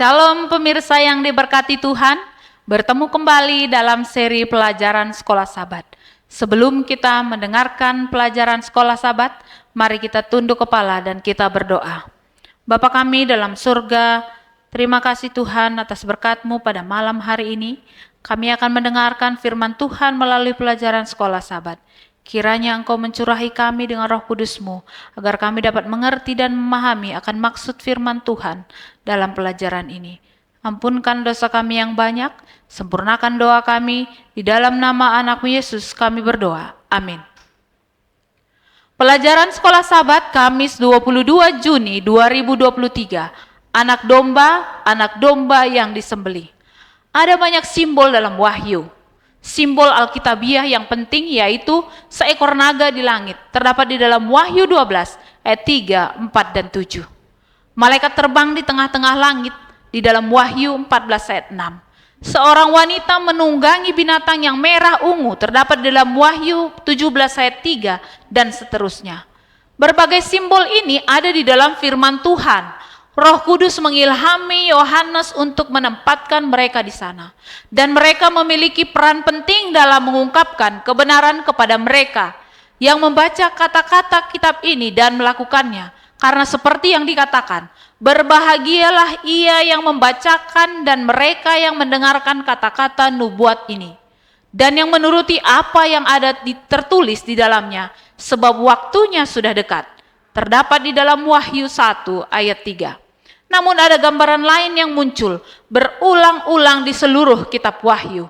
Shalom pemirsa yang diberkati Tuhan, bertemu kembali dalam seri pelajaran Sekolah Sabat. Sebelum kita mendengarkan pelajaran Sekolah Sabat, mari kita tunduk kepala dan kita berdoa. Bapa kami dalam surga, terima kasih Tuhan atas berkat-Mu pada malam hari ini. Kami akan mendengarkan firman Tuhan melalui pelajaran Sekolah Sabat. Kiranya Engkau mencurahi kami dengan Roh Kudus-Mu, agar kami dapat mengerti dan memahami akan maksud firman Tuhan dalam pelajaran ini. Ampunkan dosa kami yang banyak, sempurnakan doa kami, di dalam nama anak-Mu Yesus kami berdoa. Amin. Pelajaran Sekolah Sabat Kamis 22 Juni 2023, anak domba yang disembelih. Ada banyak simbol dalam Wahyu. Simbol Alkitabiah yang penting yaitu seekor naga di langit, terdapat di dalam Wahyu 12 ayat 3, 4, dan 7. Malaikat terbang di tengah-tengah langit di dalam Wahyu 14 ayat 6. Seorang wanita menunggangi binatang yang merah ungu terdapat di dalam Wahyu 17 ayat 3 dan seterusnya. Berbagai simbol ini ada di dalam firman Tuhan. Roh Kudus mengilhami Yohanes untuk menempatkan mereka di sana. Dan mereka memiliki peran penting dalam mengungkapkan kebenaran kepada mereka yang membaca kata-kata kitab ini dan melakukannya. Karena seperti yang dikatakan, berbahagialah ia yang membacakan dan mereka yang mendengarkan kata-kata nubuat ini. Dan yang menuruti apa yang ada tertulis di dalamnya, sebab waktunya sudah dekat. Terdapat di dalam Wahyu 1 ayat 3. Namun ada gambaran lain yang muncul berulang-ulang di seluruh kitab Wahyu.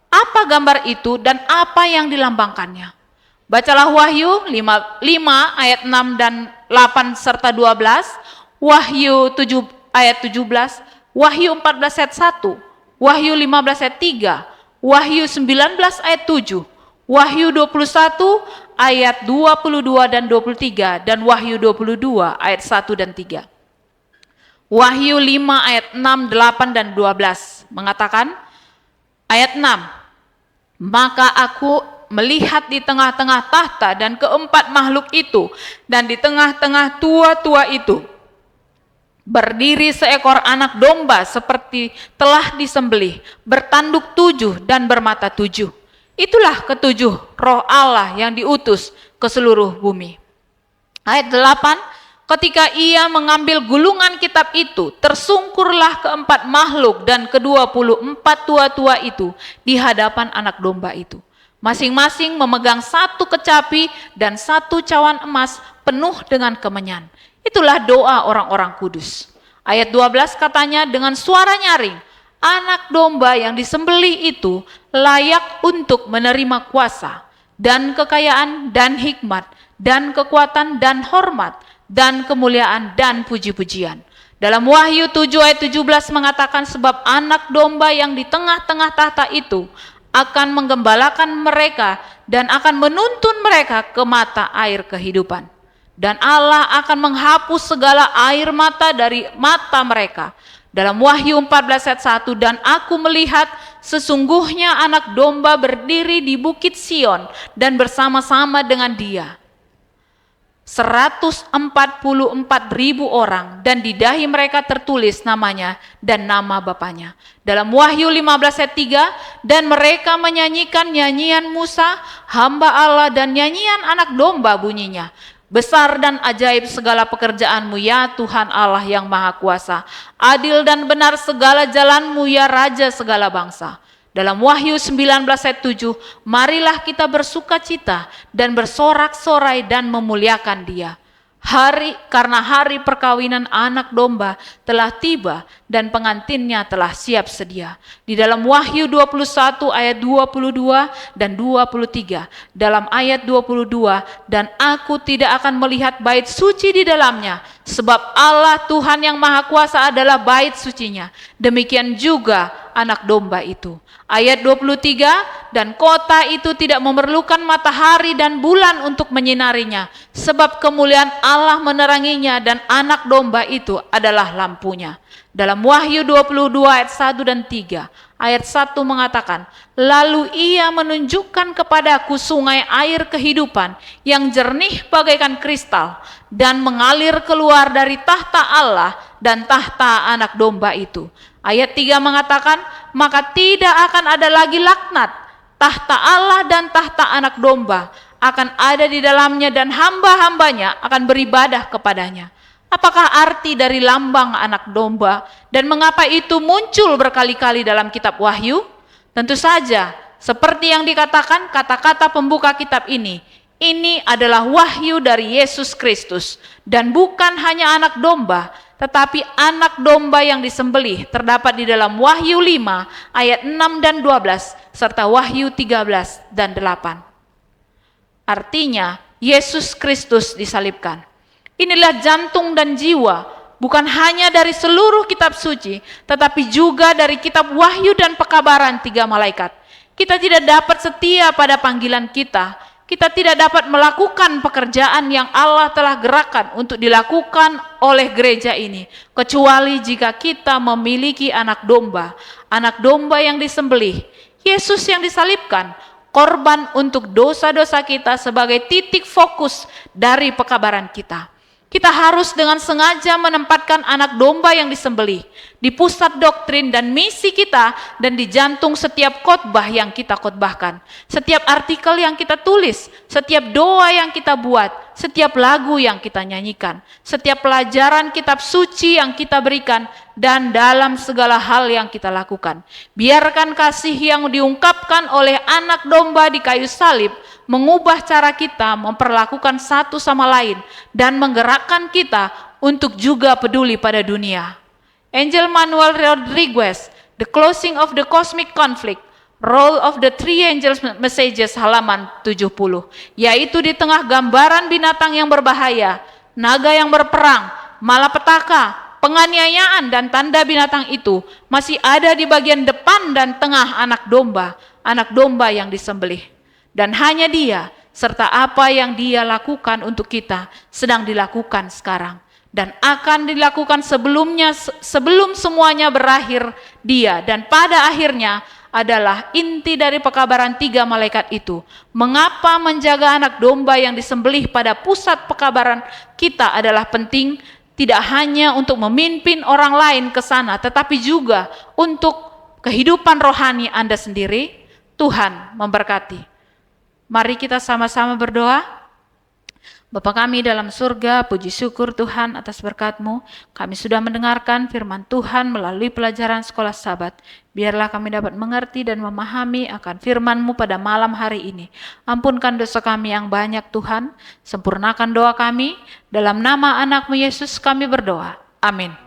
Apa gambar itu dan apa yang dilambangkannya? Bacalah Wahyu 5 ayat 6 dan 8 serta 12, Wahyu 7 ayat 17, Wahyu 14 ayat 1, Wahyu 15 ayat 3, Wahyu 19 ayat 7, Wahyu 21 ayat 22 dan 23, dan Wahyu 22 ayat 1 dan 3. Wahyu 5 ayat 6, 8, dan 12 mengatakan, ayat 6, maka aku melihat di tengah-tengah tahta dan keempat makhluk itu, dan di tengah-tengah tua-tua itu, berdiri seekor anak domba seperti telah disembelih, bertanduk 7 dan bermata 7. Itulah ketujuh roh Allah yang diutus ke seluruh bumi. Ayat 8, ketika ia mengambil gulungan kitab itu, tersungkurlah keempat makhluk dan ke-24 tua-tua itu di hadapan anak domba itu. Masing-masing memegang satu kecapi dan satu cawan emas penuh dengan kemenyan. Itulah doa orang-orang kudus. Ayat 12 katanya, dengan suara nyaring, anak domba yang disembelih itu layak untuk menerima kuasa dan kekayaan dan hikmat dan kekuatan dan hormat dan kemuliaan dan puji-pujian. Dalam Wahyu 7 ayat 17 mengatakan, sebab anak domba yang di tengah-tengah tahta itu akan menggembalakan mereka dan akan menuntun mereka ke mata air kehidupan. Dan Allah akan menghapus segala air mata dari mata mereka. Dalam Wahyu 14 ayat 1, dan aku melihat sesungguhnya anak domba berdiri di bukit Sion dan bersama-sama dengan dia 144.000 orang, dan di dahi mereka tertulis namanya dan nama bapaknya. Dalam Wahyu 15 ayat 3, dan mereka menyanyikan nyanyian Musa hamba Allah dan nyanyian anak domba bunyinya, besar dan ajaib segala pekerjaanmu ya Tuhan Allah yang maha kuasa, adil dan benar segala jalanmu ya Raja segala bangsa. Dalam Wahyu 19 ayat 7, marilah kita bersuka cita dan bersorak-sorai dan memuliakan dia. Karena hari perkawinan anak domba telah tiba dan pengantinnya telah siap sedia. Di dalam Wahyu 21 ayat 22 dan 23, dalam ayat 22, dan aku tidak akan melihat bait suci di dalamnya, sebab Allah Tuhan yang maha kuasa adalah bait sucinya. Demikian juga anak domba itu. Ayat 23, dan kota itu tidak memerlukan matahari dan bulan untuk menyinarinya, sebab kemuliaan Allah meneranginya dan anak domba itu adalah lampunya. Dalam Wahyu 22 ayat 1 dan 3, ayat 1 mengatakan, lalu ia menunjukkan kepadaku sungai air kehidupan yang jernih bagaikan kristal dan mengalir keluar dari tahta Allah dan tahta anak domba itu. Ayat 3 mengatakan, maka tidak akan ada lagi laknat, tahta Allah dan tahta anak domba akan ada di dalamnya dan hamba-hambanya akan beribadah kepadanya. Apakah arti dari lambang anak domba dan mengapa itu muncul berkali-kali dalam kitab Wahyu? Tentu saja, seperti yang dikatakan kata-kata pembuka kitab ini adalah wahyu dari Yesus Kristus dan bukan hanya anak domba, tetapi anak domba yang disembelih terdapat di dalam Wahyu 5 ayat 6 dan 12 serta Wahyu 13 dan 8. Artinya Yesus Kristus disalibkan. Inilah jantung dan jiwa bukan hanya dari seluruh kitab suci, tetapi juga dari kitab Wahyu dan pekabaran 3 malaikat. Kita tidak dapat setia pada panggilan kita. Kita tidak dapat melakukan pekerjaan yang Allah telah gerakkan untuk dilakukan oleh gereja ini, kecuali jika kita memiliki anak domba yang disembelih, Yesus yang disalibkan, korban untuk dosa-dosa kita sebagai titik fokus dari pekabaran kita. Kita harus dengan sengaja menempatkan anak domba yang disembelih di pusat doktrin dan misi kita dan di jantung setiap khotbah yang kita khotbahkan, setiap artikel yang kita tulis, setiap doa yang kita buat, setiap lagu yang kita nyanyikan, setiap pelajaran kitab suci yang kita berikan, dan dalam segala hal yang kita lakukan. Biarkan kasih yang diungkapkan oleh anak domba di kayu salib mengubah cara kita memperlakukan satu sama lain dan menggerakkan kita untuk juga peduli pada dunia. Angel Manuel Rodriguez, The Closing of the Cosmic Conflict, Role of the Three Angels Messages, halaman 70, yaitu di tengah gambaran binatang yang berbahaya, naga yang berperang, malapetaka, penganiayaan dan tanda binatang itu masih ada di bagian depan dan tengah anak domba yang disembelih. Dan hanya dia serta apa yang dia lakukan untuk kita sedang dilakukan sekarang dan akan dilakukan sebelum semuanya berakhir dia, dan pada akhirnya adalah inti dari pekabaran 3 malaikat itu. Mengapa menjaga anak domba yang disembelih pada pusat pekabaran kita adalah penting, tidak hanya untuk memimpin orang lain ke sana, tetapi juga untuk kehidupan rohani Anda sendiri. Tuhan memberkati. Mari kita sama-sama berdoa. Bapa kami dalam surga, puji syukur Tuhan atas berkat-Mu. Kami sudah mendengarkan firman Tuhan melalui pelajaran sekolah Sabat. Biarlah kami dapat mengerti dan memahami akan firman-Mu pada malam hari ini. Ampunkan dosa kami yang banyak Tuhan. Sempurnakan doa kami. Dalam nama anak-Mu Yesus kami berdoa. Amin.